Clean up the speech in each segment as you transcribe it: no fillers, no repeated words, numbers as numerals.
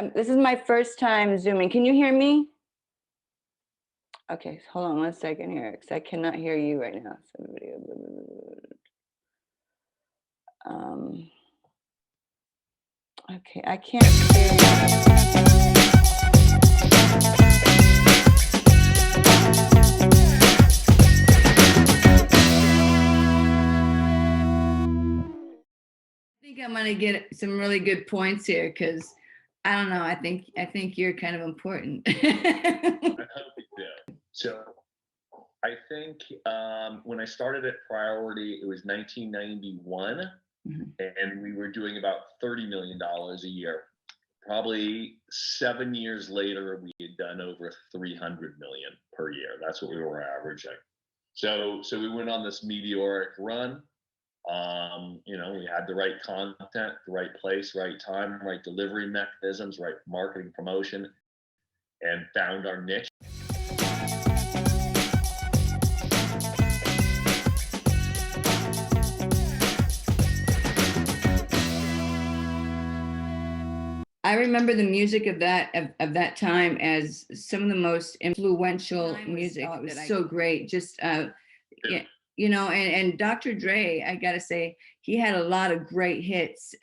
This is my first time Zooming. Can you hear me? Okay, hold on 1 second here, because I cannot hear you right now. Okay, I can't hear you. I think I'm gonna get some really good points here because I don't know. I think you're kind of important. I hope you do. So I think when I started at Priority, it was 1991, and we were doing about $30 million a year. Probably 7 years later, we had done over 300 million per year. That's what we were averaging. So we went on this meteoric run. We had the right content, the right place, right time, right delivery mechanisms, right marketing promotion, and found our niche. I remember the music of that time as some of the most influential music. It was so great. Just and Dr. Dre, I gotta say, he had a lot of great hits,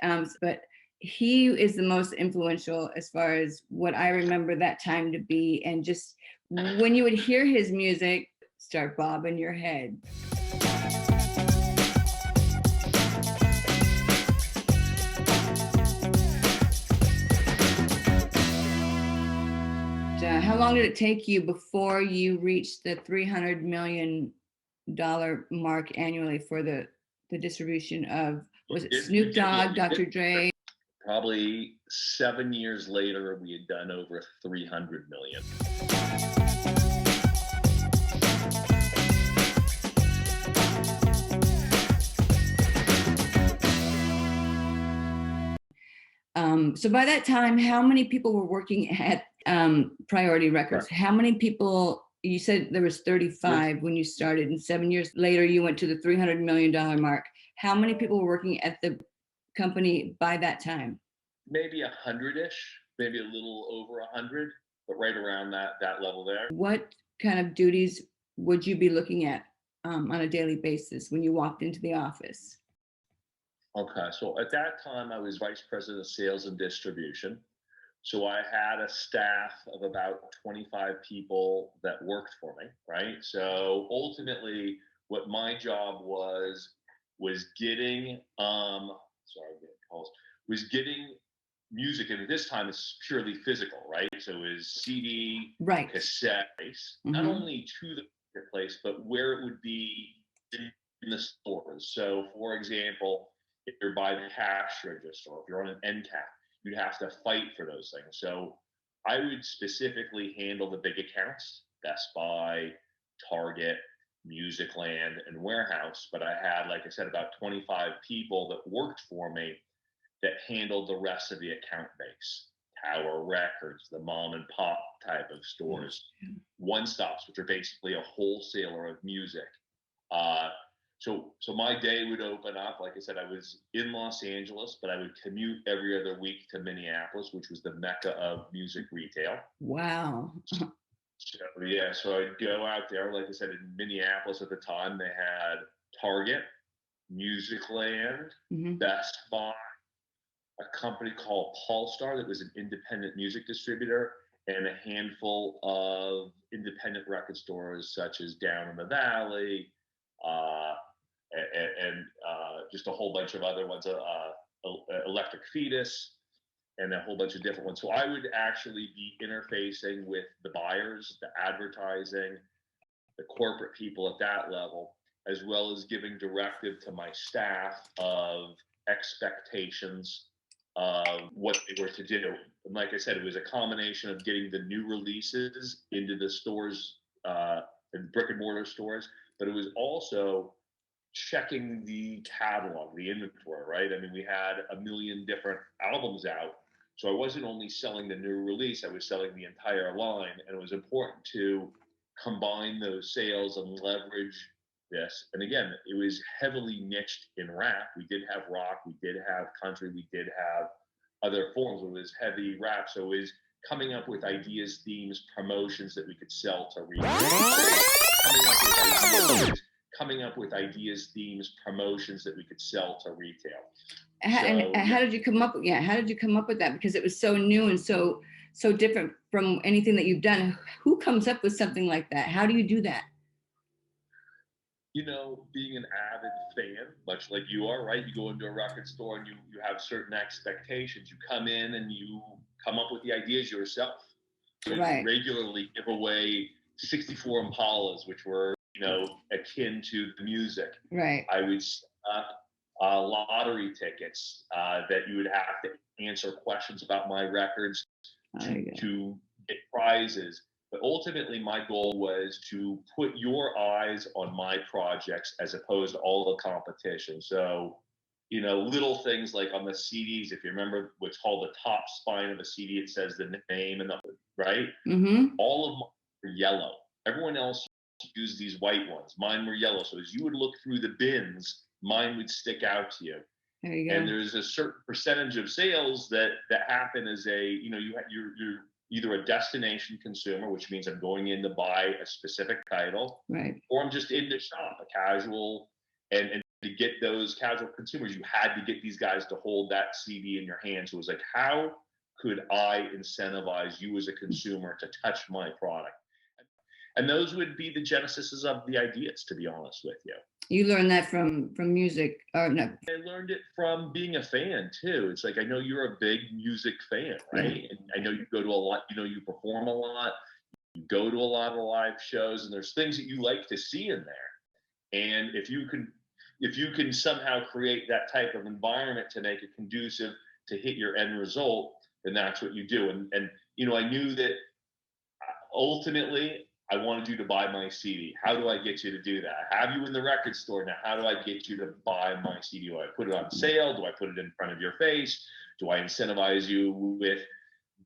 but he is the most influential as far as what I remember that time to be. And just when you would hear his music, start bobbing your head. How long did it take you before you reached the $300 million mark annually for the distribution of, was it Snoop Dogg, Dr. Dre? Probably 7 years later, we had done over 300 million. So by that time, how many people were working at Priority Records? Right. How many people? You said there was 35 when you started, and 7 years later, you went to the $300 million mark. How many people were working at the company by that time? Maybe 100-ish, maybe a little over 100, but right around that level there. What kind of duties would you be looking at on a daily basis when you walked into the office? Okay, so at that time, I was vice president of sales and distribution. So I had a staff of about 25 people that worked for me, right? So ultimately, what my job was getting sorry, I'm getting calls, was getting music, and at this time it's purely physical, right? So it was CD, Right. cassette, not only to the marketplace, but where it would be in the stores. So for example, if you're by the cash register, if you're on an end cap, you'd have to fight for those things. So I would specifically handle the big accounts, Best Buy, Target, Musicland, and Warehouse. But I had, like I said, about 25 people that worked for me that handled the rest of the account base. Tower Records, the mom and pop type of stores, one stops, which are basically a wholesaler of music. So my day would open up. Like I said, I was in Los Angeles, but I would commute every other week to Minneapolis, which was the mecca of music retail. Wow. So I'd go out there. Like I said, in Minneapolis at the time, they had Target, Musicland, Best Buy, a company called Polestar that was an independent music distributor, and a handful of independent record stores such as Down in the Valley, and just a whole bunch of other ones, Electric Fetus, and a whole bunch of different ones. So I would actually be interfacing with the buyers, the advertising, the corporate people at that level, as well as giving directive to my staff of expectations of what they were to do. And like I said, it was a combination of getting the new releases into the stores, and brick and mortar stores, but it was also checking the catalog, the inventory, right? I mean, we had a million different albums out. So I wasn't only selling the new release, I was selling the entire line. And it was important to combine those sales and leverage this. And again, it was heavily niched in rap. We did have rock, we did have country, we did have other forms. It was heavy rap, so it was coming up with ideas, themes, promotions that we could sell to retail. Coming up with ideas, themes, promotions that we could sell to retail. And how did you come up? Yeah, how did you come up with that? Because it was so new and so different from anything that you've done. Who comes up with something like that? How do you do that? Being an avid fan, much like you are, right? You go into a record store and you have certain expectations. You come in and you come up with the ideas yourself. So Right. You regularly give away 64 Impalas, which were, akin to the music. Right. I would lottery tickets that you would have to answer questions about my records to get prizes. But ultimately, my goal was to put your eyes on my projects as opposed to all the competition. So, little things like on the CDs, if you remember what's called the top spine of a CD, it says the name and the, right? Mm-hmm. All of mine were yellow. Everyone else used these white ones. Mine were yellow. So as you would look through the bins, mine would stick out to you. There you go. And there's a certain percentage of sales that happen as you're either a destination consumer, which means I'm going in to buy a specific title, right, or I'm just in to shop, a casual, and to get those casual consumers, you had to get these guys to hold that CD in your hand. So it was like, how could I incentivize you as a consumer to touch my product? And those would be the genesis of the ideas, to be honest with you. You learned that from music, or no? I learned it from being a fan too. It's like, I know you're a big music fan, right? Yeah. And I know you go to a lot, you perform a lot, you go to a lot of live shows, and there's things that you like to see in there. And if you can somehow create that type of environment to make it conducive to hit your end result, then that's what you do. And I knew that ultimately I wanted you to buy my CD. How do I get you to do that? I have you in the record store now. How do I get you to buy my CD? Do I put it on sale? Do I put it in front of your face? Do I incentivize you with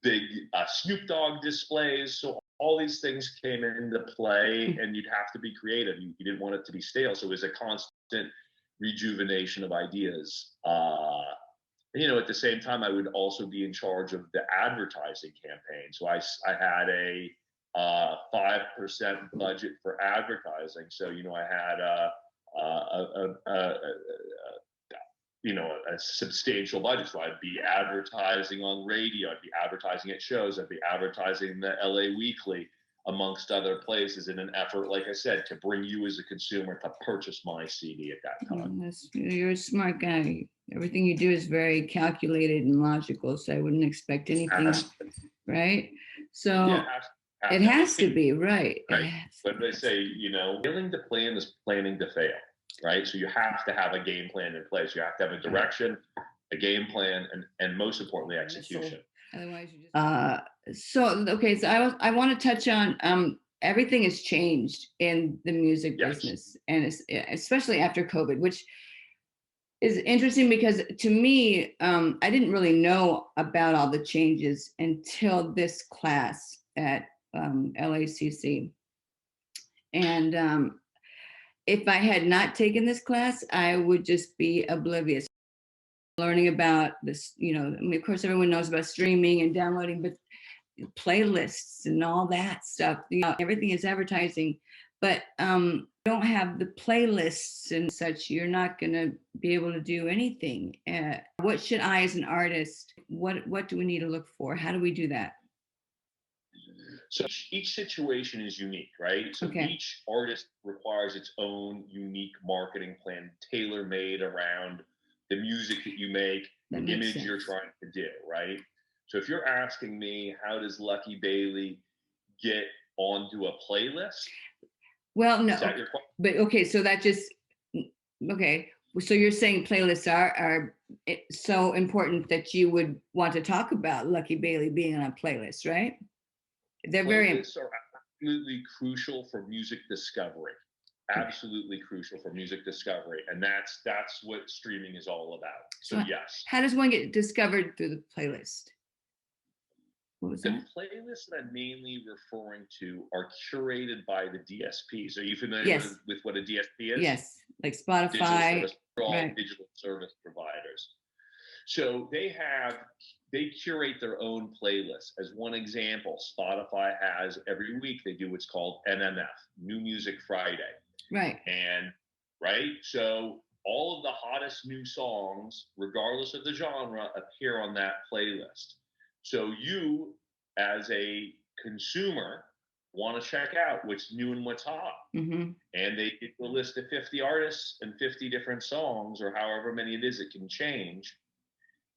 big Snoop Dogg displays? So all these things came into play, and you'd have to be creative. You didn't want it to be stale. So it was a constant rejuvenation of ideas. At the same time, I would also be in charge of the advertising campaign. So I had a 5% budget for advertising. So I had a substantial budget. So I'd be advertising on radio, I'd be advertising at shows, I'd be advertising the LA Weekly, amongst other places, in an effort, like I said, to bring you as a consumer to purchase my CD at that time. You're a smart guy. Everything you do is very calculated and logical. So I wouldn't expect anything, right? So Yeah, it has to be, right. But they say, failing to plan is planning to fail, right? So you have to have a game plan in place. You have to have a direction, a game plan, and most importantly, execution. Otherwise, you just. So I want to touch on everything has changed in the music business, and especially after COVID, which is interesting because to me, I didn't really know about all the changes until this class at LACC. And if I had not taken this class, I would just be oblivious. Learning about this, of course, everyone knows about streaming and downloading, but playlists and all that stuff, everything is advertising, but don't have the playlists and such, you're not going to be able to do anything. What should I, as an artist, what do we need to look for? How do we do that? So each situation is unique, right? So each artist requires its own unique marketing plan, tailor-made around the music that you make, the image you're trying to do, right? So if you're asking me, how does Lucky Bailey get onto a playlist? Well, no, is that your question? But okay, so that just, okay. So you're saying playlists are so important that you would want to talk about Lucky Bailey being on a playlist, right? They're playlists are absolutely crucial for music discovery. Absolutely crucial for music discovery, and that's what streaming is all about. So yes. How does one get discovered through the playlist? What was the that? playlists that I'm mainly referring to are curated by the DSPs. Are you familiar with what a DSP is? Yes, like Spotify. Digital service providers. So they curate their own playlists. As one example, Spotify has every week they do what's called NMF, New Music Friday. Right. And right, so all of the hottest new songs, regardless of the genre, appear on that playlist. So you, as a consumer, want to check out what's new and what's hot. Hmm. And they get a list of 50 artists and 50 different songs, or however many it is, it can change.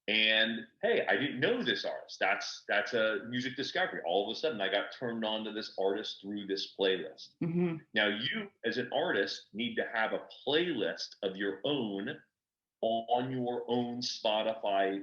And hey, I didn't know this artist. That's a music discovery. All of a sudden, I got turned on to this artist through this playlist. Hmm. Now, you as an artist need to have a playlist of your own on your own Spotify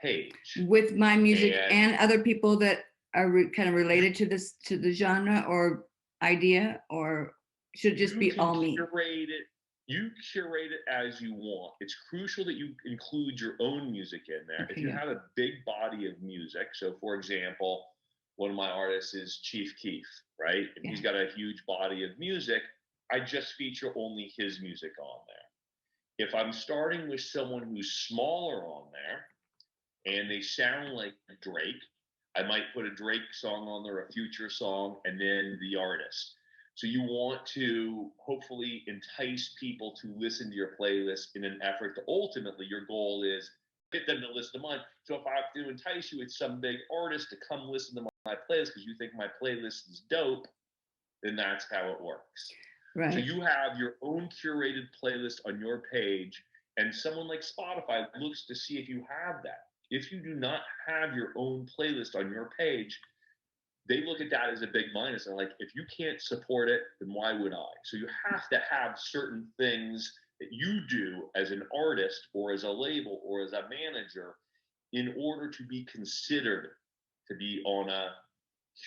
page. With my music And and other people that are kind of related to this, to the genre or idea, or should it just you be can all me? curate it. You curate it as you want. It's crucial that you include your own music in there. If you Okay. have a big body of music, so for example, one of my artists is Chief Keef, right? And he's Yeah. got a huge body of music. I just feature only his music on there. If I'm starting with someone who's smaller on there and they sound like Drake, I might put a Drake song on there, a Future song, and then the artist. So you want to hopefully entice people to listen to your playlist in an effort to ultimately your goal is get them to listen to mine. So if I have to entice you with some big artist to come listen to my playlist because you think my playlist is dope, then that's how it works. So Right. you have your own curated playlist on your page, and someone like Spotify looks to see if you have that. If you do not have your own playlist on your page, they look at that as a big minus. And like, if you can't support it, then why would I? So you have to have certain things that you do as an artist or as a label or as a manager in order to be considered to be on a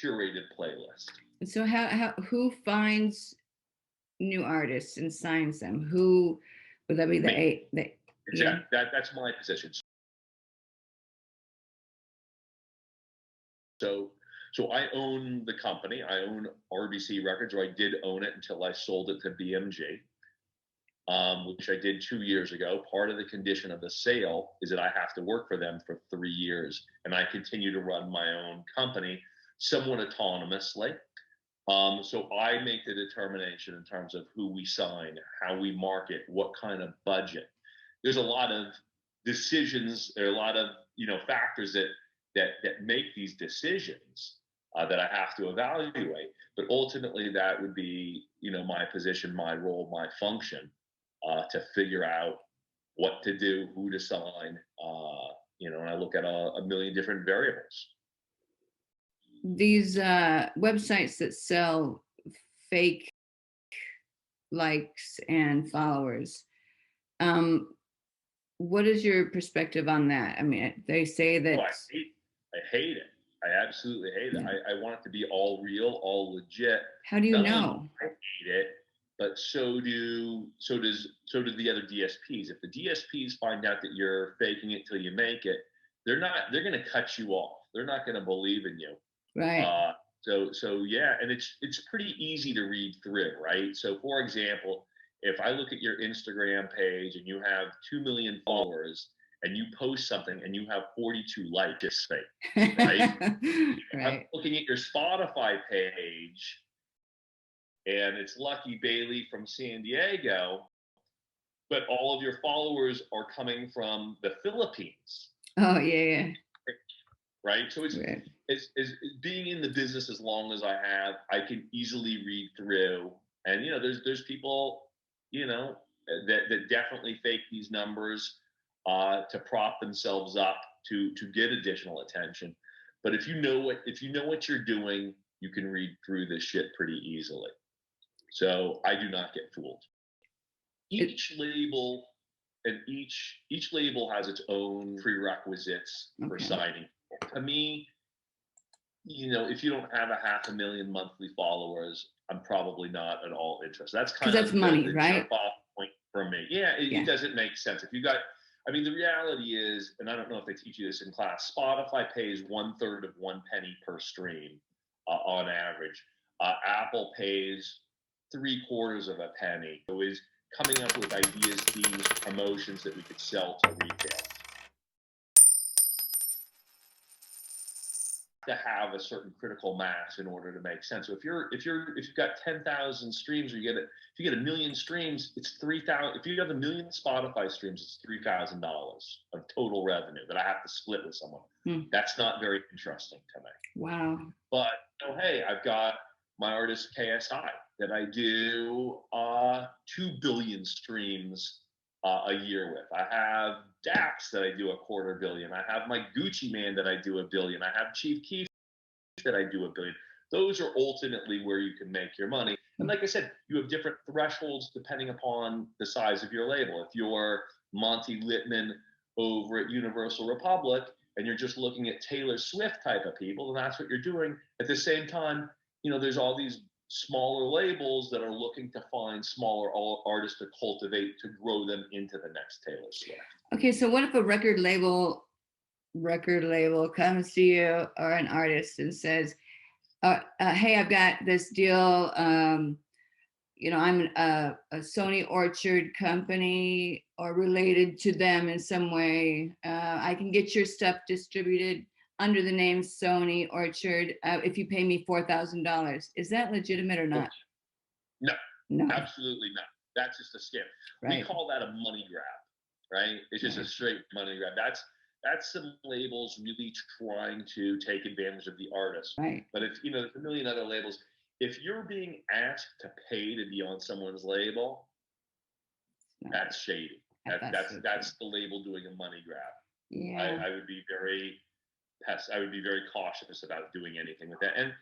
curated playlist. So who finds new artists and signs them? Who would that be? Me. The yeah. Exactly. That's my position. So so I own the company. I own RBC Records, or I did own it until I sold it to BMG, which I did 2 years ago. Part of the condition of the sale is that I have to work for them for 3 years, and I continue to run my own company somewhat autonomously. So I make the determination in terms of who we sign, how we market, what kind of budget. There's a lot of decisions, there are a lot of factors that make these decisions that I have to evaluate. But ultimately, that would be my position, my role, my function to figure out what to do, who to sign. And I look at a million different variables. These websites that sell fake likes and followers. What is your perspective on that? I mean, they say that. Oh, I hate it. I absolutely hate it. Yeah. I want it to be all real, all legit. How do you Not only know? do I hate it, but so do the other DSPs. If the DSPs find out that you're faking it till you make it, they're going to cut you off. They're not going to believe in you. Right. So yeah, and it's pretty easy to read through, right? So for example, if I look at your Instagram page and you have 2 million followers and you post something and you have 42 likes, it's fake, right? Right. I'm looking at your Spotify page and it's Lucky Bailey from San Diego, but all of your followers are coming from the Philippines. Oh yeah. Right. So it's Right. as being in the business as long as I have, I can easily read through. And there's people, that definitely fake these numbers to prop themselves up to get additional attention. But if you know what you're doing, you can read through this shit pretty easily. So I do not get fooled. Each label has its own prerequisites for Okay. signing. To me, if you don't have a 500,000 monthly followers, I'm probably not at all interested. That's kind of that's money, the right? jump off point for me. Yeah, it doesn't make sense. If you got, the reality is, and I don't know if they teach you this in class, Spotify pays 1/3 of 1 penny per stream on average. Apple pays 3/4 of a penny. So is coming up with ideas, themes, promotions that we could sell to retail. to have a certain critical mass in order to make sense. So if you've got 10,000 streams, or if you get a million streams, it's 3,000. If you have a million Spotify streams, it's $3,000 of total revenue that I have to split with someone. That's not very interesting to me. Wow. But hey, I've got my artist KSI that I do 2 billion streams a year with. I have Dax that I do 250 million. I have my Gucci Man that I do 1 billion. I have Chief Keef that I do 1 billion. Those are ultimately where you can make your money. And like I said, you have different thresholds depending upon the size of your label. If you're Monty Littman over at Universal Republic and you're just looking at Taylor Swift type of people, then that's what you're doing. At the same time, there's all these smaller labels that are looking to find smaller artists to cultivate to grow them into the next Taylor Swift. Okay, so what if a record label comes to you or an artist and says, hey, I've got this deal, I'm a Sony Orchard company or related to them in some way. I can get your stuff distributed under the name Sony Orchard if you pay me $4,000. Is that legitimate or not? No, absolutely not. That's just a scam. Right. We call that a money grab, right? It's just a straight money grab. That's some labels really trying to take advantage of the artist. Right. But if there's a million other labels, if you're being asked to pay to be on someone's label, that's shady. That's the label doing a money grab. Yeah. I would be very cautious about doing anything with that. And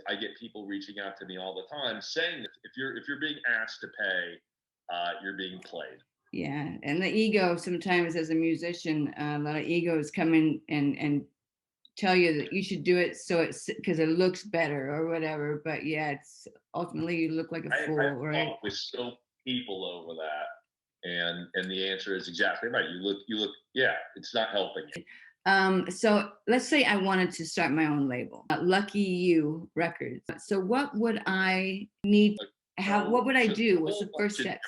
I get people reaching out to me all the time saying that if you're being asked to pay, you're being played. Yeah, and the ego sometimes as a musician, a lot of egos come in and tell you that you should do it because it looks better or whatever. But yeah, it's ultimately you look like a fool, right? I've with so people over that, and the answer is exactly right. You look. Yeah, it's not helping you. So let's say I wanted to start my own label, Lucky You Records. So what would I need? What would I do? What's the first steps?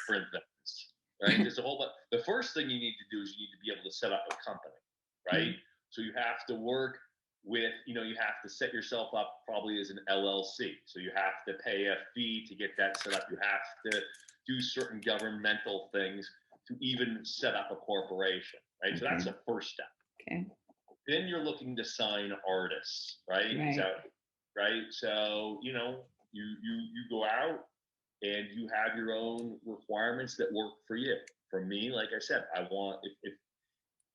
Right? There's a whole bunch. The first thing you need to do is you need to be able to set up a company, right? So you have to work with, you have to set yourself up probably as an LLC. So you have to pay a fee to get that set up. You have to do certain governmental things to even set up a corporation, right? Okay. So that's the first step. Okay. Then you're looking to sign artists, right? So, you go out and you have your own requirements that work for you. For me, like I said, I want,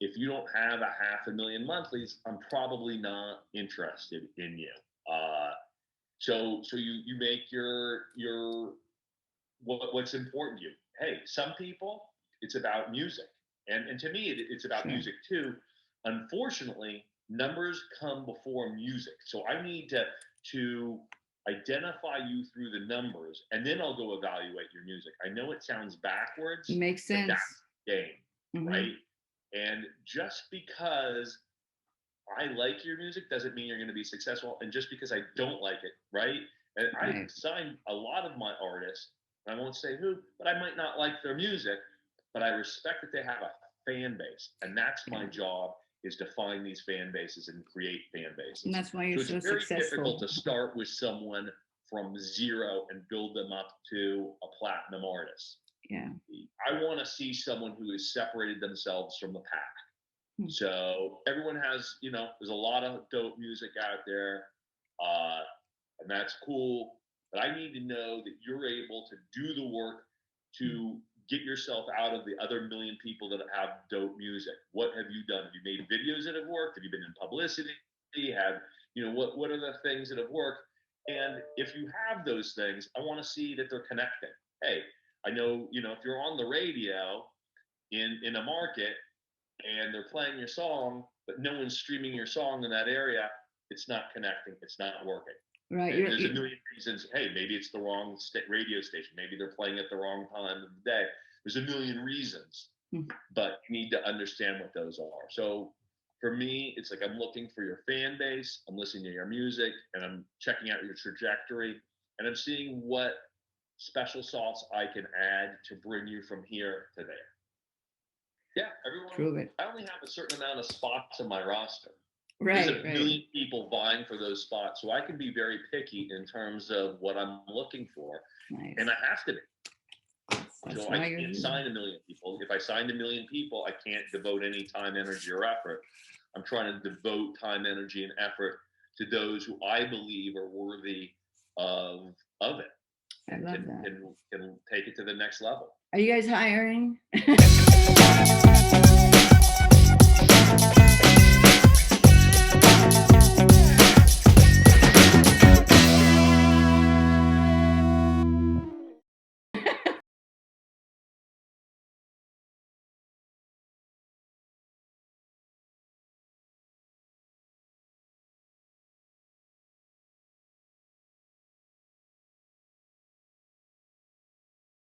if you don't have 500,000 monthlies, I'm probably not interested in you. So you make your what's important to you. Hey, some people, it's about music. And to me, it's about music too. Unfortunately, numbers come before music. So I need to identify you through the numbers, and then I'll go evaluate your music. I know it sounds backwards. Makes sense. But that's the game, right? And just because I like your music doesn't mean you're going to be successful. And just because I don't like it, right? And I signed a lot of my artists, and I won't say who, but I might not like their music, but I respect that they have a fan base. And that's my job, is to find these fan bases and create fan bases. And that's why you're so successful. It's very difficult to start with someone from zero and build them up to a platinum artist. Yeah. I want to see someone who has separated themselves from the pack. So everyone has, there's a lot of dope music out there, and that's cool. But I need to know that you're able to do the work to get yourself out of the other million people that have dope music. What have you done? Have you made videos that have worked? Have you been in publicity? What are the things that have worked? And if you have those things, I want to see that they're connecting. Hey, I know, if you're on the radio in a market and they're playing your song, but no one's streaming your song in that area, it's not connecting. It's not working. Right. There's a million reasons. Hey, maybe it's the wrong radio station. Maybe they're playing at the wrong time of the day. There's a million reasons, but you need to understand what those are. So for me, it's like I'm looking for your fan base. I'm listening to your music, and I'm checking out your trajectory, and I'm seeing what special sauce I can add to bring you from here to there. Yeah, everyone. Prove it. I only have a certain amount of spots in my roster. There's Right, a right. million people vying for those spots. So I can be very picky in terms of what I'm looking for. Nice. And I have to be. That's So why I you're can't here. sign a million people. If I signed a million people, I can't devote any time, energy, or effort. I'm trying to devote time, energy, and effort to those who I believe are worthy of it I and love that. can take it to the next level. Are you guys hiring?